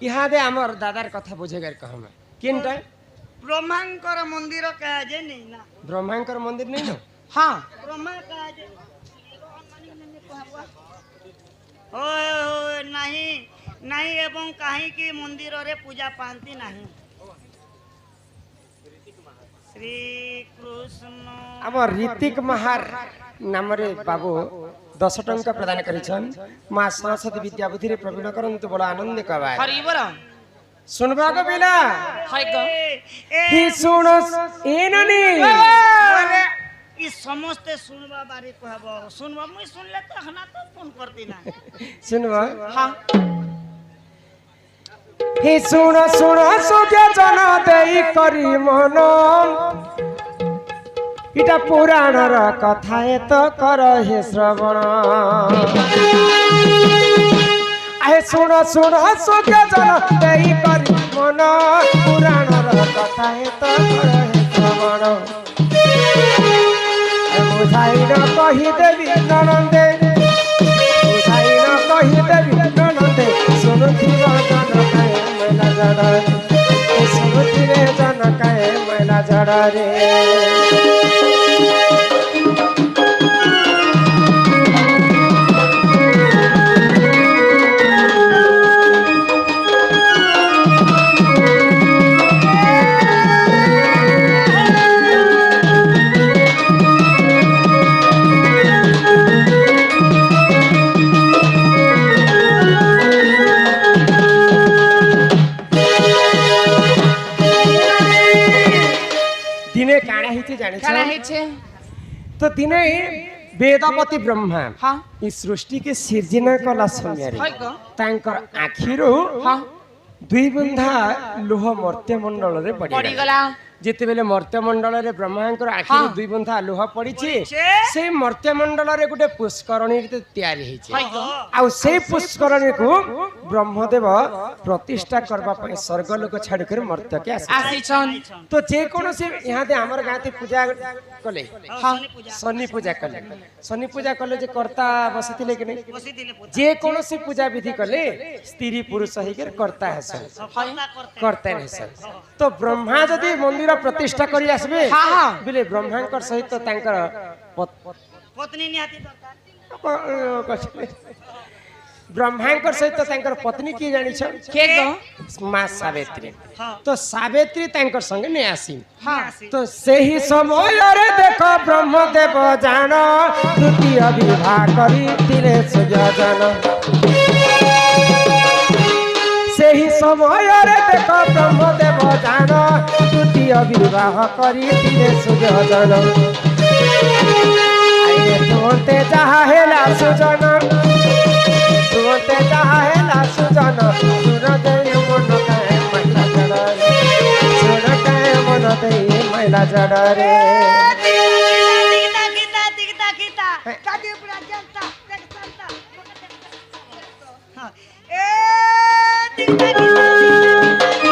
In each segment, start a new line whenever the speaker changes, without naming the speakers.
इहादे आमर दादार कथा बुझेगार कहम किनटा
ब्रह्मांकर मंदिर कहा जे नहीं ना
ब्रह्मांकर मंदिर नहीं न
हाँ ब्रह्मा कहा जे ओए ओए नहीं नहीं एवं कहीं की मंदिर रे पूजा पांति नहीं श्री कृष्ण
आम ऋतिक महार नाम रे बाबू 10 टंका प्रदान करिछन मां सरस्वती विद्याबुद्धि रे प्रवीण करंतु बड़ा आनंद कबा
हरि बोल
सुनबा को बिना
हाय ग
ही सुनस एननी
बोले ई समस्ते सुनबा बारी कहबो सुनबा मुई सुनले तो हना तो फोन करती ना
सुनबा
हां
ही सुन सुन सुखे जन देई करी मन इटा पुराण र कथा तो कर हे श्रवण आए सुन सुन सुखे जन देई करी मन पुराण र कथा तो कर हे श्रवण बुझाई न कही देवी ननंदे बुझाई न कही देवी ननंदे सुनुथिबा जन काए मैला जड़ सुनुथिबे जन काए मैला जड़ रे दिने काना हिते जाने
काना है छे
तो दिने वेदपति ब्रह्मा
हां
इस सृष्टि के सृजना कला समय रे
हाय ग
तांकर आखिरो
हां
दुई बुंदा लोह मर्त्य मंडल रे
पड़ी
पड़ी
गला
जेते बेले मर्त्य मंडल रे ब्रह्मांकर आखिरो
हाँ।
दुई बुंदा लोह पड़ीछे
छे।
से मर्त्य मंडल रे गुटे पुष्करणी रे तैयारी हेछे
हाय ग
आ से पुष्करणी को ब्रह्मदेव प्रतिष्ठा करबा पय स्वर्ग लोक छाड़ कर मर्त्य के आसे
आसी छन
तो जे कोनो से यहाँ दे हमर गाते पूजा कले
हाँ
शनि पूजा कले शनि पूजा कले जे कर्ता बसितिले कि नहीं
बसी दिले पूजा
जे कोनो से पूजा विधि कले स्त्री पुरुष ही के करता है सर करते हैं सर तो ब्रह्मा जदि मंदिर प्रतिष्ठा करी आसबे
हाँ, हाँ।
बिले ब्रह्मांकर सहित तांकर
पत्नी निहाती दरकार
ब्रह्मांकर सहित तांकर पत्नी की जानी छ
के ग
मां सावित्री
हाँ
तो सावित्री तांकर संग ने आसी
हां
तो सही समय रे देखो ब्रह्मदेव जान द्वितीय विवाह करी तिरे सुजन सही समय रे देखो ब्रह्मदेव जान द्वितीय विवाह करी तिरे सुजन आइए तुमते जहा हेला सुजन तुमते जहा हेला सुजन सुन दे मन काहे महिला जड़ सुन काहे मन दे महिला जड़ रे
दिखता दिखता दिखता दिखता कादी पूरा जनता देखता हां ए दिखता दिखता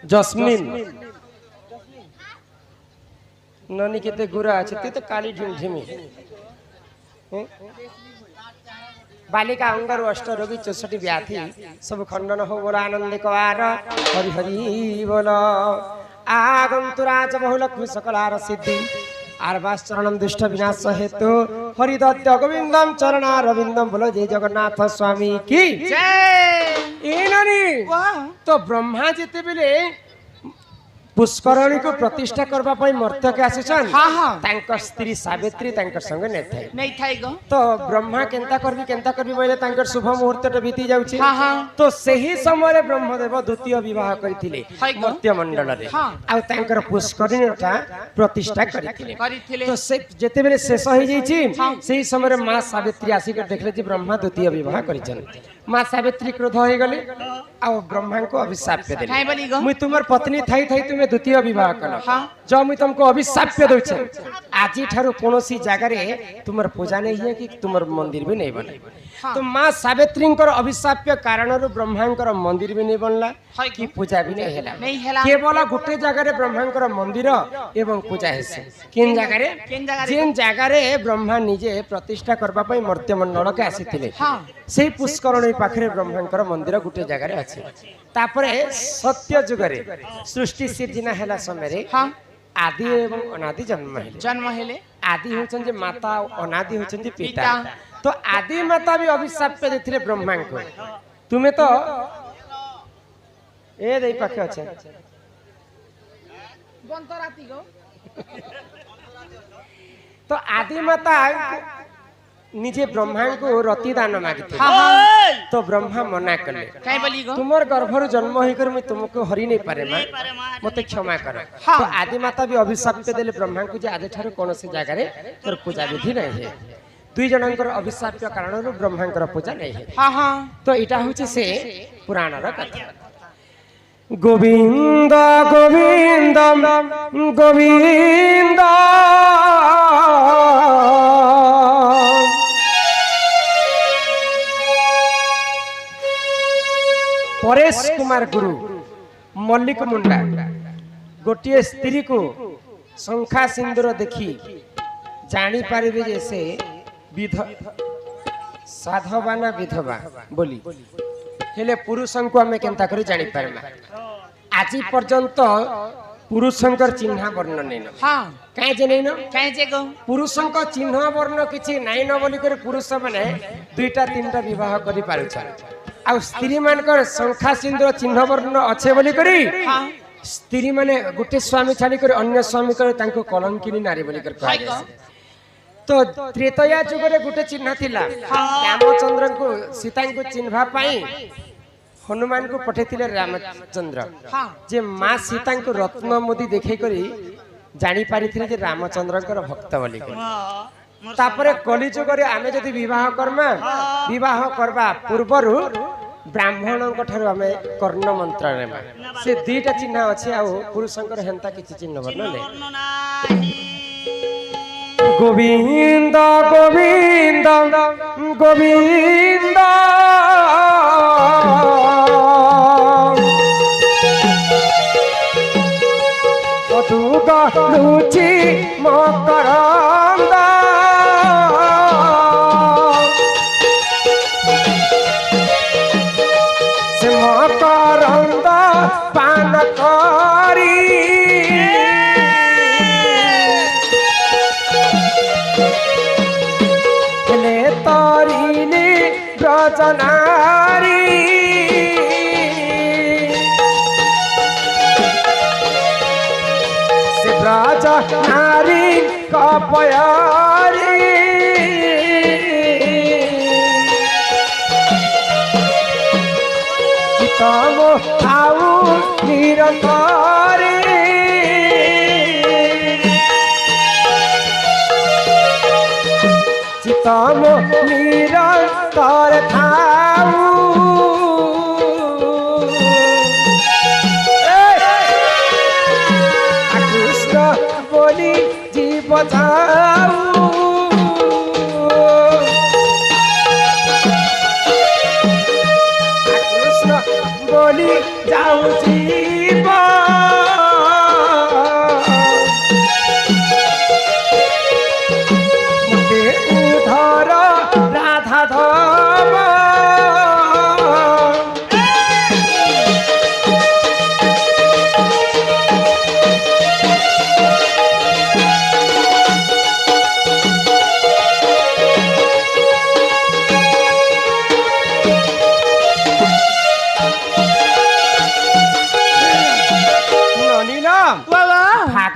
जस्मिन ननी केते गुरा আছে তে তো কালি ঢিমঢিমি बालिका अंगर अष्ट रोगी 64 व्याधि सब खंडन हो बोला आनंद कवार हरि हरि बोल आगंतुराज बहुलक्ष्मी सकलार सिद्धि आरवास चरणम दुष्ट विनाश हेतु हरिदत्त गोविंदम चरणारविंदम बोलो जय जगन्नाथ स्वामी की
जय
ए नानी
वाह
तो ब्रह्मा जेते बेले पुष्करणी को प्रतिष्ठा करबा पई मर्त्यके आसीछन
हाँ हाँ
तांकर स्त्री सावित्री तांकर संग नै थाई
नहीं थाई गो
तो ब्रह्मा केंता करबी बोले तांकर शुभ मुहूर्त बीती जाउछि
हाँ हाँ
तो सही समय ब्रह्मदेव द्वितीय विवाह करथिले
हाय गो।
मर्त्य मंडल रे
हाँ।
आ तांकर पुष्करणीटा प्रतिष्ठा करथिले
करिथिले
तो से जेते बेले शेष होई जाइछि
हाँ।
सेही समय मां सावित्री आसी के देखले जे ब्रह्मा द्वितीय विवाह करिछन मां सावित्री क्रोध होई गले आ ब्रह्मा को अभिशाप देले
काई बोली गो
मुई तुमर पत्नी थाई थाई तुमे द्वितीय विवाह कल
हाँ।
जो मुई तुमको अभिशाप दउछे आजी ठारो कोनोसी जगह रे तुमर पूजा नहीं है कि तुमर मंदिर भी नहीं बने
हाँ।
तो मां सावित्रींकर अभिशाप्य कारणरु ब्रह्मांकर मंदिर भी नहीं बनला
हाय
कि पूजा भी नहीं हैला
नहीं हैला
केवल गुटे जगह रे ब्रह्मांकर मंदिर एवं पूजा हेसे किन जगह रे
केन जगह रे
जेन जगह रे ब्रह्मा निजे प्रतिष्ठा करबा पई मर्त्य मंडल के आसीथिले
हाँ
सेही पुष्करणी पाखरे ब्रह्मांकर मंदिर गुटे जगह रे अछि तापरे सत्य जुग रे सृष्टि सिर्जना हैला समय रे
हाँ
आदि एवं अनादि जन्म हेले
जन्म हेले
आदि होचन जे माता अनादि होचन जे पिता
पिता।
तो आदि माता भी अभिशाप पे देथिले ब्रह्मा को तुमे तो ए देई पाखे अछि
बंत राती गो
तो आदि माता निजे ब्रह्मा को रति दान मागिथे
हाँ हाँ
तो ब्रह्मा मना कले
काई बोली गो
तुमर गर्भर जन्म होई कर मैं तुमको हरि नहीं पारे मां
पारे मां
मते क्षमा कर
हाँ।
तो आदि माता भी अभिशाप पे देले ब्रह्मा को जे आदि ठारो कोनोसी जगह रे तोर पूजा विधि नहीं है दुई जनकर अभिशाप के कारणरु ब्रह्मांकर पूजा नहीं है
हाँ हाँ
तो इटा होचे से पुराणर कथा गोविंद गोविंद गोविंद परेश कुमार गुरु मल्लिक मुंडा गोटे स्त्री को शंखा सिंदूर देखी जानी पारिबे जे से साधवा ना विधवा बोली हेले पुरुषन को हमें केंता करी जानी पारमा आज पर्यंत पुरुषंकर चिन्ह वर्ण नहीं न
हाँ
काहे जे नहीं न
काई जे गो
पुरुषंक चिन्ह वर्ण किछि नाही न बोली कर पुरुष माने दुईटा तीनटा विवाह करि पारुछन आ स्त्री मानकर शंखा सिंदूर चिन्ह वर्ण अच्छे बोली करी
हाँ
स्त्री माने गुटे स्वामी छाड़ी कर अन्य स्वामी कर तांको कलंकिनी नारी बोली कर
हाय
कहा
गो
तो त्रेतया जुग रे गुटे चिन्ह थिला रामचंद्र को सीता को चिन्हवा पाई हनुमान को पठेतिले रामचंद्र
हाँ
जे मां सीता को रत्न मोदी देखै करी जानी पारिथिले जे रामचंद्रकर भक्त बोली कर
हाँ
तापरे कली जुग रे आमे जदी विवाह करमा विवाह करबा पूर्वरु ब्राह्मणक ठारू आमे कर्ण मंत्र नेमा से दुईटा चिन्ह अछि आ पुरुषंकर हेंता किछि चिन्ह वर्ण नै
वर्ण नाही
गोविंद गोविंद गोविंद अतुगा लुचि मकरंद से मकरंद पान करी हेले तरिनी ब्रजनारी से ब्रजनारी कपयारी चितमो आउ निरंकारी चितम निरंतर थाऊ कृष्ण बोली जीव जाऊ कृष्ण बोली जाऊ जीव उधर राधा धाम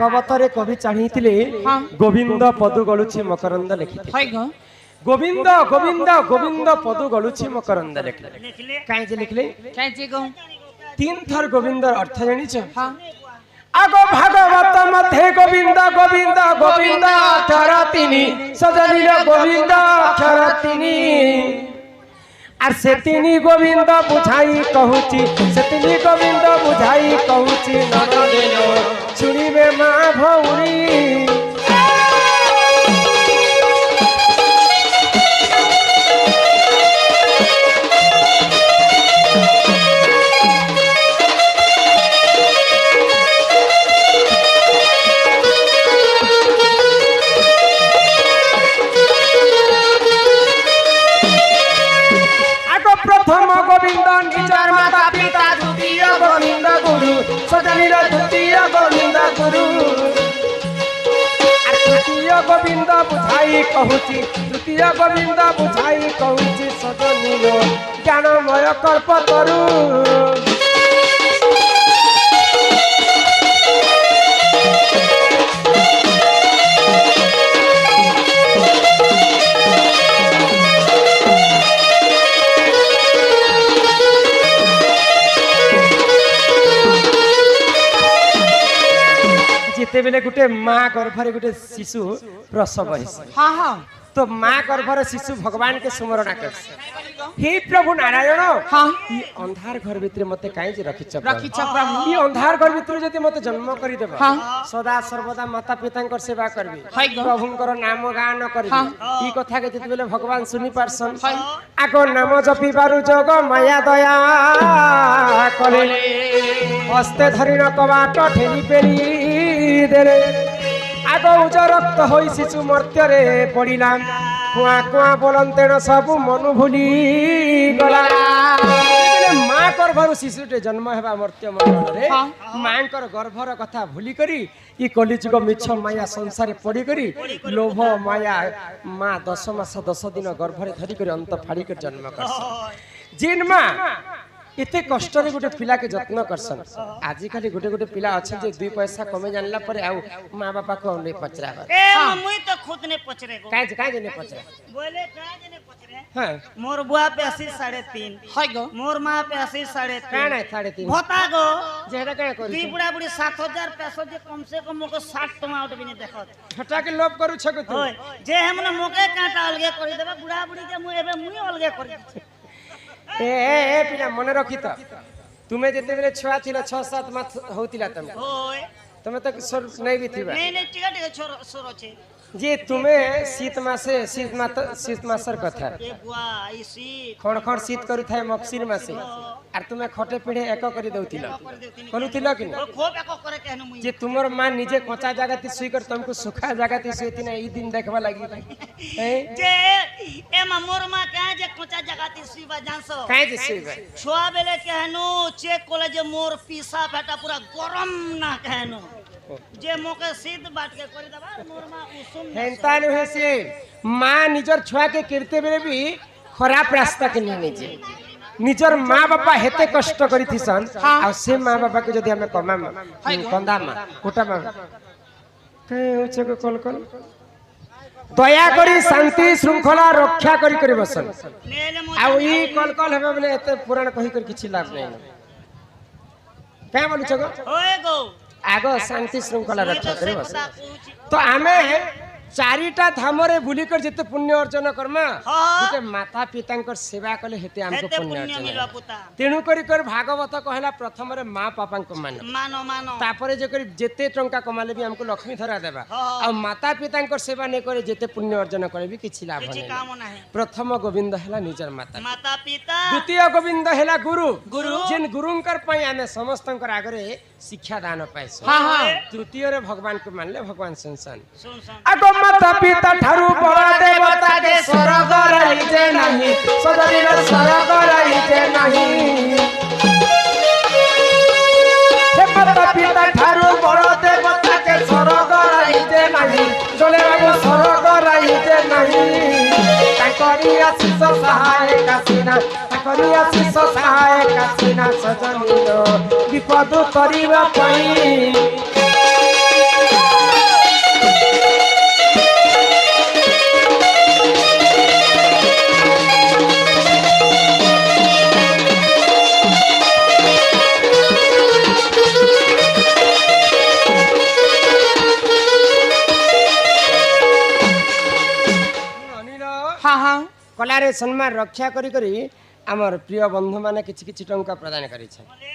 भागवत कवि चाहिए गोविंद पदु गलुछि मकरंद लिखिते
हाय गो
गोविंद गोविंद गोविंद पदु गलुछि मकरंद लिखले
लिखले
काहे जे लिखले
काय जे गो
3 थर गोविंद अर्थ जानि छ
हां
आगो भागवत मध्ये गोविंद गोविंद गोविंद अक्षर 3 सजनी गोविंद अक्षर 3 आर से 3 गोविंद बुझाई कहूची से 3 गोविंद बुझाई कहूची नरदेनो सुनिबे मा भौरी प्रथम गोविंद निजर माता पिता द्वितीय गोविंद गुरु सजनीर द्वितीय गोविंद गुरु तृतीय गोविंद बुझाई कहूची तृतीय गोविंद बुझाई कहूची सजनीर ज्ञानमय कल्प तरु जिते बेले गुटे माँ गर्भरे गुटे शिशु प्रसव हेसी
हां हां
तो माँ गर्भर शिशु भगवान के स्मरण कर हे प्रभु नारायण
हां
ई अंधार घर भितर मते काई जे रखिछ
प्रभु
ई अंधार घर भितर जति मते जन्म करि देबा
हां
सदा सर्वदा माता पितांकर सेवा करबी
हाय गो
प्रभुंकर नाम गान करबी ई कथा के जति बेले भगवान सुनि पारसन
हाय
आगो नाम जपि बारु जग माया दया कले हस्ते धरि न कबाट ठेली पेली देले आगो उज रक्त होई शिशु मर्त्यरे पड़िला कुआ कुआ बोलंतेण सब मनु भूली गला माँ गर्भर शिशुटे जन्म हेबा मर्त्य मंडल रे माँ गर्भर कथा भूली करी ई कलिजुग मिछ माया संसार पड़ी करी लोभ माया माँ 10 मास 10 दिन गर्भरे धरी करी अंत फाड़ी कर जन्म कर जिन माँ इते कष्ट रे गोटे पिला के जत्न करसन आजि खाली गोटे गोटे पिला अछि जे 2 पैसा कमे जानला परे आ मां बापा को नै पचरा
ए मुई तो खुद ने पचरे गो
काहे ने पचरा
बोले काहे ने पचरे
हां
मोर बुआ पे 80.5
हाय गो
मोर मां पे 80.5
काहे 3.5
भोता गो
जेडा काहे करी
दी बुढ़ा बुढ़ी 7000 पैसा जे कम से कम मोको 60 टका आउट भी नहीं देखत
हटा के लोभ करू छक तू
ओए जे हमने मोके काटा अलगे करी देबा बुढ़ा बुढ़ी के मुई एबे मुई अलगे करी
ए पिला मन रखी त तुमे जेते बेले छुआ थिला 6-7 मास होतिला तमे
ओए
तमे तक सर नहीं भी थिबा
नहीं टिका टिका छोरो छे
जे तुमे शीत मासर कथा
ए बुआ इसी
खण खण शीत करू थाए मक्सिर मासे आर तुमे खटे पिढे एक करी दउतिला करूतिला कि
ओ खूब एको करे कहनु मुई
जे तुमर मां निजे कच्चा जगह ती सुई कर तुमको सुखा जगह ती सुईती ना ई दिन देखबा लागी हैं
जे ए मोर मां कहे जे कच्चा जगह ती सुईबा जानसो
काहे जे सुईबा
छुआ बेले कहनु चेक कोले जे मोर पीसा बेटा पूरा गरम ना कहनु जे मोके सीध बाट के करि दबा मोर मां उसूम
हेंता न हेसे मां निजर छुआ के कीर्ते बेले भी खराब रास्ता के नहीं निजे निजर माँ बापा हेते कष्ट करी थिसन आ से माँ बापा के जदी हमें कमा कंदा मां कोटा मां कहे होचे को कल कल दया करी शांति श्रृंखला रक्षा करी बसन आ ई कल कल हेबे बोले एते पुराण कहि कर किछि लाभ नहीं काय बोलु छगो
ओए गो
आगो शांति श्रृंखला रक्षा करी बसन तो हमें चारिटा धामरे बुली कर जते पुण्य अर्जन करमा गुटे माता पितांकर सेवा कले हेते हमको पुण्य अर्जन तेनु करी कर भागवत कहला प्रथम रे मां पापा को मानो मानो तापरे जे करी जते टंका कमाले भी हमको लक्ष्मी धरा देबा आ माता पितांकर सेवा नै करे जते पुण्य अर्जन करे भी किछि लाभ नै प्रथम गोविंद हला निजर माता पिता द्वितीय गोविंद हला गुरु जिन गुरुंकर पई आमे समस्तंकर आगरे शिक्षा दान पाइसो तृतीय रे भगवान को मानले भगवान संसान आगो माता पिता ठारू बड़ा देवता के स्वर्ग रहिते नहीं सदरी रे स्वर्ग रहिते नहीं हे माता पिता ठारू बड़ा देवता के स्वर्ग रहिते नहीं चले बाबू स्वर्ग रहिते नहीं ताकरी आशीष सहाय कासिना ताकरी आशीष सहाय कासिना सजनी विपद करिवा पई
ହଁ ହଁ
କଲାରେ ସମ୍ମାନ ରକ୍ଷା କରି କରି ଆମର ପ୍ରିୟ ବନ୍ଧୁ ମାନେ କିଛି କିଛି ଟଙ୍କା ପ୍ରଦାନ କରିছে
ବୋଲେ